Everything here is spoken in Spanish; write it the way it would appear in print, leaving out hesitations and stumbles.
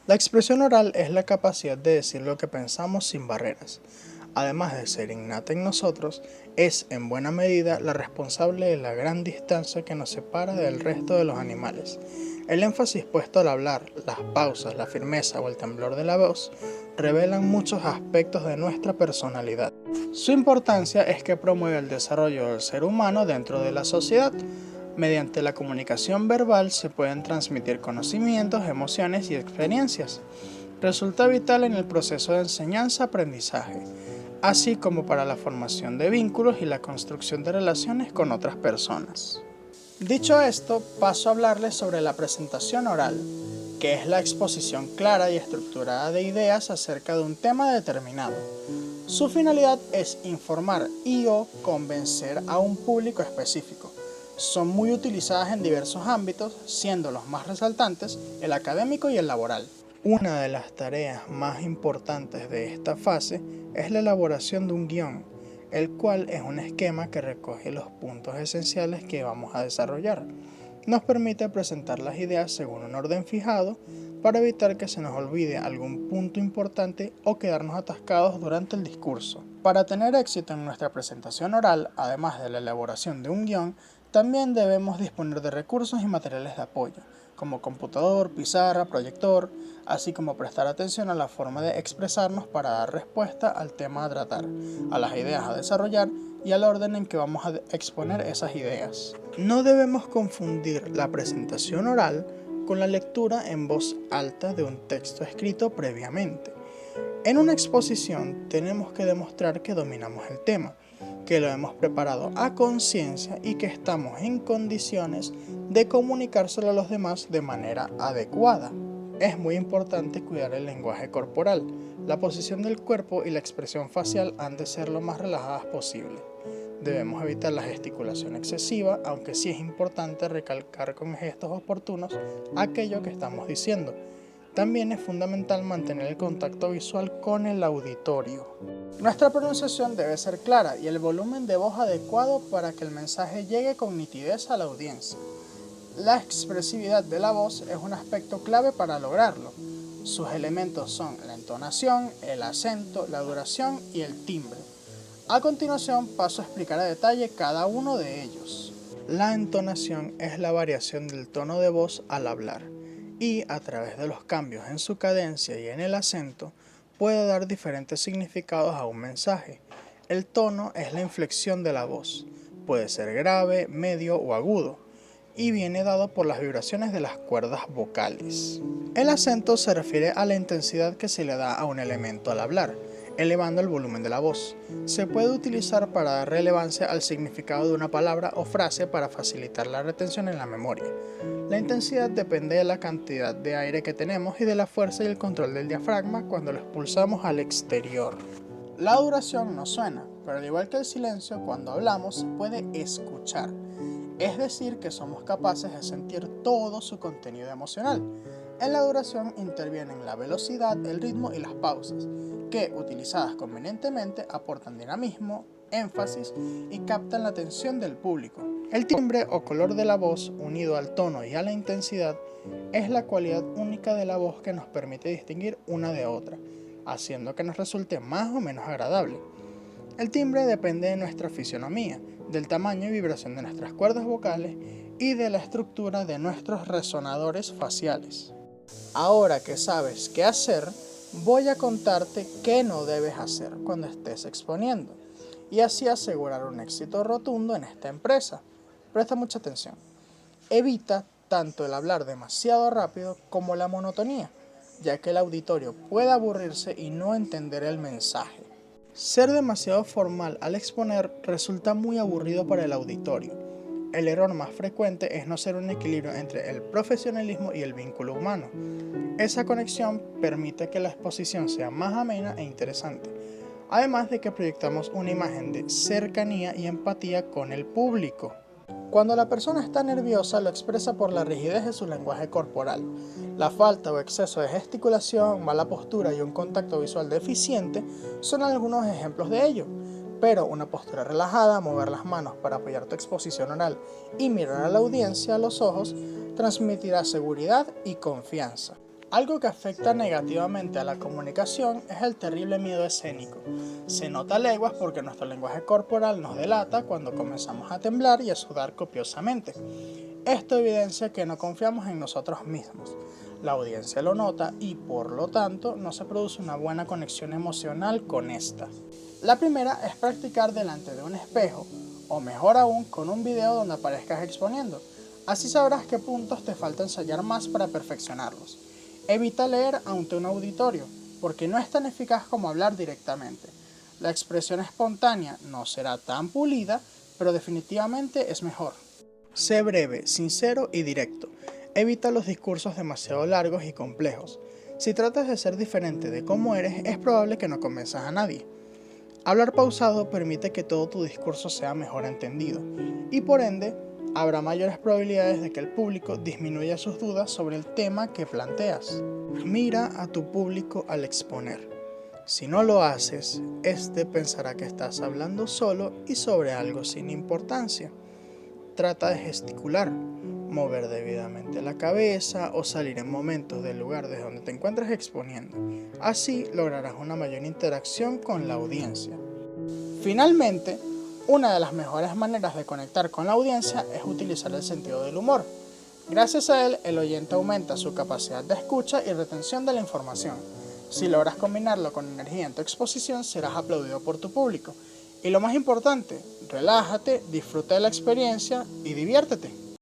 La expresión oral es la capacidad de decir lo que pensamos sin barreras. Además de ser innata en nosotros, es en buena medida la responsable de la gran distancia que nos separa del resto de los animales. El énfasis puesto al hablar, las pausas, la firmeza o el temblor de la voz revelan muchos aspectos de nuestra personalidad. Su importancia es que promueve el desarrollo del ser humano dentro de la sociedad. Mediante la comunicación verbal se pueden transmitir conocimientos, emociones y experiencias. Resulta vital en el proceso de enseñanza-aprendizaje, así como para la formación de vínculos y la construcción de relaciones con otras personas. Dicho esto, paso a hablarles sobre la presentación oral, que es la exposición clara y estructurada de ideas acerca de un tema determinado. Su finalidad es informar y/o convencer a un público específico. Son muy utilizadas en diversos ámbitos, siendo los más resaltantes el académico y el laboral. Una de las tareas más importantes de esta fase es la elaboración de un guión, el cual es un esquema que recoge los puntos esenciales que vamos a desarrollar. Nos permite presentar las ideas según un orden fijado para evitar que se nos olvide algún punto importante o quedarnos atascados durante el discurso. Para tener éxito en nuestra presentación oral, además de la elaboración de un guión, también debemos disponer de recursos y materiales de apoyo, como computador, pizarra, proyector, así como prestar atención a la forma de expresarnos para dar respuesta al tema a tratar, a las ideas a desarrollar y al orden en que vamos a exponer esas ideas. No debemos confundir la presentación oral con la lectura en voz alta de un texto escrito previamente. En una exposición tenemos que demostrar que dominamos el tema, que lo hemos preparado a conciencia y que estamos en condiciones de comunicárselo a los demás de manera adecuada. Es muy importante cuidar el lenguaje corporal. La posición del cuerpo y la expresión facial han de ser lo más relajadas posible. Debemos evitar la gesticulación excesiva, aunque sí es importante recalcar con gestos oportunos aquello que estamos diciendo. También es fundamental mantener el contacto visual con el auditorio. Nuestra pronunciación debe ser clara y el volumen de voz adecuado para que el mensaje llegue con nitidez a la audiencia. La expresividad de la voz es un aspecto clave para lograrlo. Sus elementos son la entonación, el acento, la duración y el timbre. A continuación paso a explicar a detalle cada uno de ellos. La entonación es la variación del tono de voz al hablar y, a través de los cambios en su cadencia y en el acento, puede dar diferentes significados a un mensaje. El tono es la inflexión de la voz, puede ser grave, medio o agudo, y viene dado por las vibraciones de las cuerdas vocales. El acento se refiere a la intensidad que se le da a un elemento al hablar, elevando el volumen de la voz. Se puede utilizar para dar relevancia al significado de una palabra o frase para facilitar la retención en la memoria. La intensidad depende de la cantidad de aire que tenemos y de la fuerza y el control del diafragma cuando lo expulsamos al exterior. La duración no suena, pero al igual que el silencio, cuando hablamos se puede escuchar. Es decir, que somos capaces de sentir todo su contenido emocional. En la duración intervienen la velocidad, el ritmo y las pausas, que, utilizadas convenientemente, aportan dinamismo, énfasis y captan la atención del público. El timbre o color de la voz, unido al tono y a la intensidad, es la cualidad única de la voz que nos permite distinguir una de otra, haciendo que nos resulte más o menos agradable. El timbre depende de nuestra fisionomía, del tamaño y vibración de nuestras cuerdas vocales y de la estructura de nuestros resonadores faciales. Ahora que sabes qué hacer, voy a contarte qué no debes hacer cuando estés exponiendo y así asegurar un éxito rotundo en esta empresa. Presta mucha atención. Evita tanto el hablar demasiado rápido como la monotonía, ya que el auditorio puede aburrirse y no entender el mensaje. Ser demasiado formal al exponer resulta muy aburrido para el auditorio. El error más frecuente es no ser un equilibrio entre el profesionalismo y el vínculo humano. Esa conexión permite que la exposición sea más amena e interesante, además de que proyectamos una imagen de cercanía y empatía con el público. Cuando la persona está nerviosa lo expresa por la rigidez de su lenguaje corporal. La falta o exceso de gesticulación, mala postura y un contacto visual deficiente son algunos ejemplos de ello. Pero una postura relajada, mover las manos para apoyar tu exposición oral y mirar a la audiencia a los ojos transmitirá seguridad y confianza. Algo que afecta negativamente a la comunicación es el terrible miedo escénico. Se nota a leguas porque nuestro lenguaje corporal nos delata cuando comenzamos a temblar y a sudar copiosamente. Esto evidencia que no confiamos en nosotros mismos. La audiencia lo nota y, por lo tanto, no se produce una buena conexión emocional con esta. La primera es practicar delante de un espejo, o mejor aún, con un video donde aparezcas exponiendo. Así sabrás qué puntos te falta ensayar más para perfeccionarlos. Evita leer ante un auditorio, porque no es tan eficaz como hablar directamente. La expresión espontánea no será tan pulida, pero definitivamente es mejor. Sé breve, sincero y directo. Evita los discursos demasiado largos y complejos. Si tratas de ser diferente de cómo eres, es probable que no convenzas a nadie. Hablar pausado permite que todo tu discurso sea mejor entendido, y por ende, habrá mayores probabilidades de que el público disminuya sus dudas sobre el tema que planteas. Mira a tu público al exponer. Si no lo haces, este pensará que estás hablando solo y sobre algo sin importancia. Trata de gesticular, mover debidamente la cabeza o salir en momentos del lugar desde donde te encuentres exponiendo. Así lograrás una mayor interacción con la audiencia. Finalmente, una de las mejores maneras de conectar con la audiencia es utilizar el sentido del humor. Gracias a él, el oyente aumenta su capacidad de escucha y retención de la información. Si logras combinarlo con energía en tu exposición, serás aplaudido por tu público. Y lo más importante, relájate, disfruta de la experiencia y diviértete.